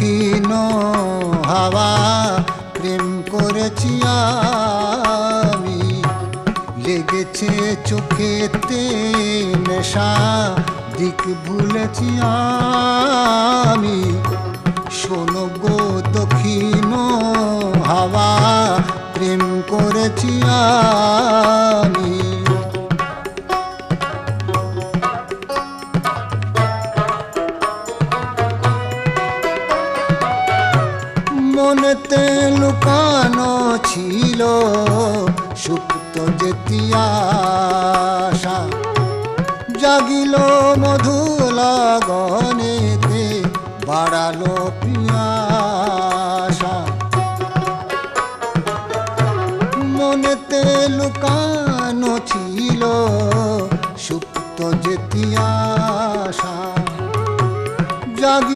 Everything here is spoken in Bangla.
দক্ষিণ হাওয়া প্রেম করেছি আমি, লেগেছে চোখেতে নেশা দিক ভুলেছি আমি। শোনো গো দক্ষিণ হাওয়া প্রেম করেছি আমি। মনেতে লুকানো ছিল সুপ্ত যেতি আশা, জাগিল মধু লগনেতে বাড়ালো পিয়া।